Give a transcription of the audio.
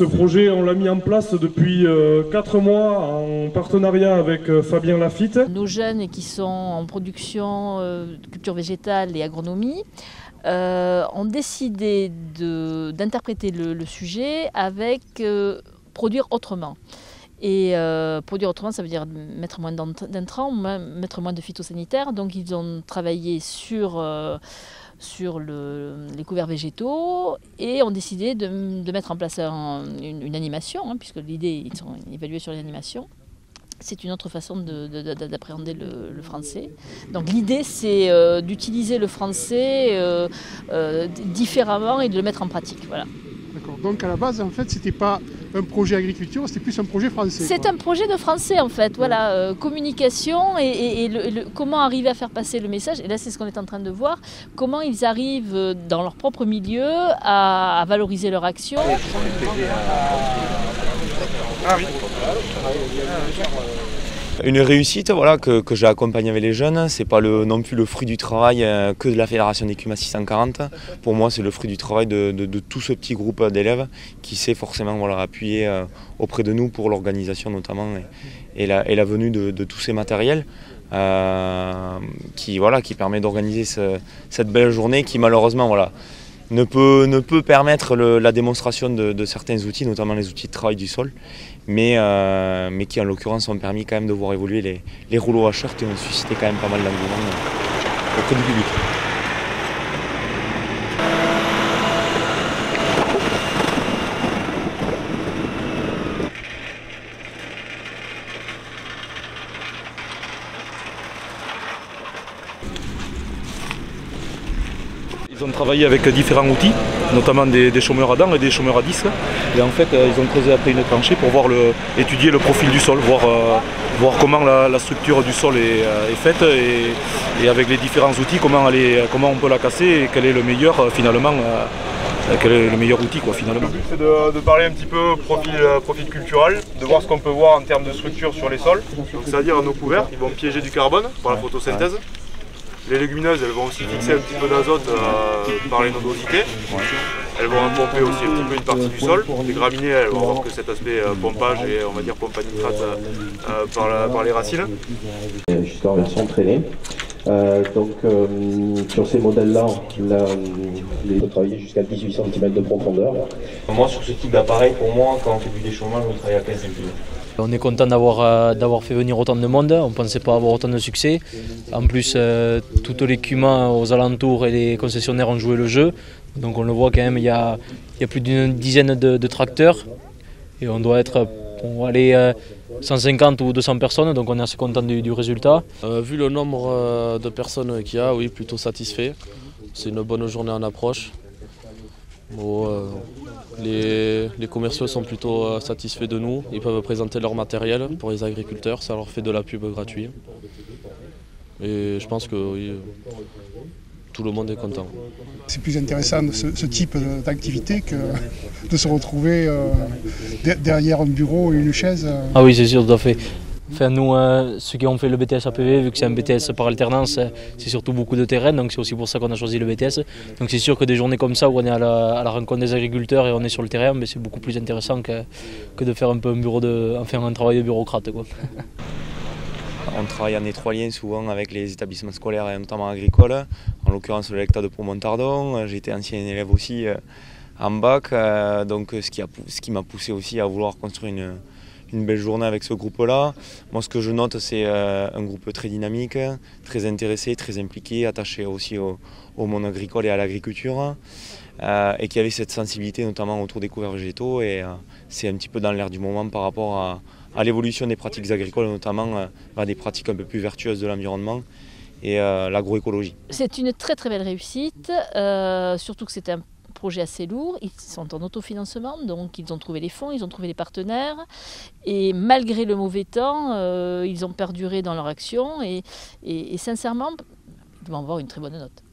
ce projet, on l'a mis en place depuis 4 mois en partenariat avec Fabien Lafitte. Nos jeunes qui sont en production de culture végétale et agronomie ont décidé d'interpréter le sujet avec produire autrement. Et produire autrement, ça veut dire mettre moins d'intrants, mettre moins de phytosanitaires. Donc ils ont travaillé sur les couverts végétaux et ont décidé de mettre en place une animation, puisque l'idée, ils sont évalués sur l'animation. C'est une autre façon d'appréhender le français. Donc l'idée, c'est d'utiliser le français différemment et de le mettre en pratique. Voilà. D'accord. Donc à la base, en fait, c'était pas un projet agriculture, c'était plus un projet français. C'est un projet de français, en fait. Voilà, communication et comment arriver à faire passer le message. Et là, c'est ce qu'on est en train de voir. Comment ils arrivent dans leur propre milieu à valoriser leur action. Ah oui. Une réussite voilà, que j'ai accompagnée avec les jeunes, c'est pas non plus le fruit du travail que de la Fédération des CUMA 640. Pour moi, c'est le fruit du travail de tout ce petit groupe d'élèves qui s'est forcément voilà, appuyé auprès de nous pour l'organisation notamment et la venue de tous ces matériels qui permet d'organiser cette belle journée qui malheureusement voilà, ne peut permettre la démonstration de certains outils, notamment les outils de travail du sol, mais qui en l'occurrence ont permis quand même de voir évoluer les rouleaux hacheurs qui ont suscité quand même pas mal d'engouement auprès du public. Ils ont travaillé avec différents outils, notamment des chômeurs à dents et des chômeurs à disque. Et en fait, ils ont creusé après une tranchée pour étudier le profil du sol, voir comment la structure du sol est faite et avec les différents outils, comment on peut la casser et quel est le meilleur finalement. Quel est le meilleur outil finalement. Le but c'est de parler un petit peu profil culturel, de voir ce qu'on peut voir en termes de structure sur les sols. C'est-à-dire nos couverts, ils vont piéger du carbone par la photosynthèse. Les légumineuses, elles vont aussi fixer un petit peu d'azote par les nodosités. Elles vont pomper aussi un petit peu une partie du sol. Les graminées, elles vont avoir que cet aspect pompage et on va dire pompe à nitrate par les racines. Jusqu'en version traînée. Sur ces modèles-là, on peut travailler jusqu'à 18 cm de profondeur. Moi, sur ce type d'appareil, pour moi, quand on fait du déchauffement, on travaille à 15 cm. On est content d'avoir fait venir autant de monde, on ne pensait pas avoir autant de succès. En plus, toutes les CUMA aux alentours et les concessionnaires ont joué le jeu. Donc on le voit quand même, il y a plus d'une dizaine de tracteurs. Et on doit aller 150 ou 200 personnes, donc on est assez content du résultat. Vu le nombre de personnes qu'il y a, oui, plutôt satisfait. C'est une bonne journée en approche. Bon, les commerciaux sont plutôt satisfaits de nous, ils peuvent présenter leur matériel pour les agriculteurs, ça leur fait de la pub gratuite. Et je pense que oui, tout le monde est content. C'est plus intéressant ce type d'activité que de se retrouver derrière un bureau et une chaise. Ah oui, c'est sûr, tout à fait. Enfin, nous, ceux qui ont fait le BTS APV, vu que c'est un BTS par alternance, c'est surtout beaucoup de terrain, donc c'est aussi pour ça qu'on a choisi le BTS. Donc c'est sûr que des journées comme ça où on est à la rencontre des agriculteurs et on est sur le terrain, mais c'est beaucoup plus intéressant que de faire un peu un travail de bureaucrate, quoi. On travaille en étroit lien souvent avec les établissements scolaires et notamment agricoles, en l'occurrence le lecta de Pont-Montardon. J'ai été ancien élève aussi en bac, donc ce qui m'a poussé aussi à vouloir construire une belle journée avec ce groupe-là. Moi, ce que je note, c'est un groupe très dynamique, très intéressé, très impliqué, attaché aussi au monde agricole et à l'agriculture, et qui avait cette sensibilité notamment autour des couverts végétaux. Et c'est un petit peu dans l'air du moment par rapport à l'évolution des pratiques agricoles, notamment des pratiques un peu plus vertueuses de l'environnement et l'agroécologie. C'est une très très belle réussite, surtout que c'est un projet assez lourd. Ils sont en autofinancement, donc ils ont trouvé les fonds, ils ont trouvé les partenaires, et malgré le mauvais temps, ils ont perduré dans leur action et sincèrement, ils vont avoir une très bonne note.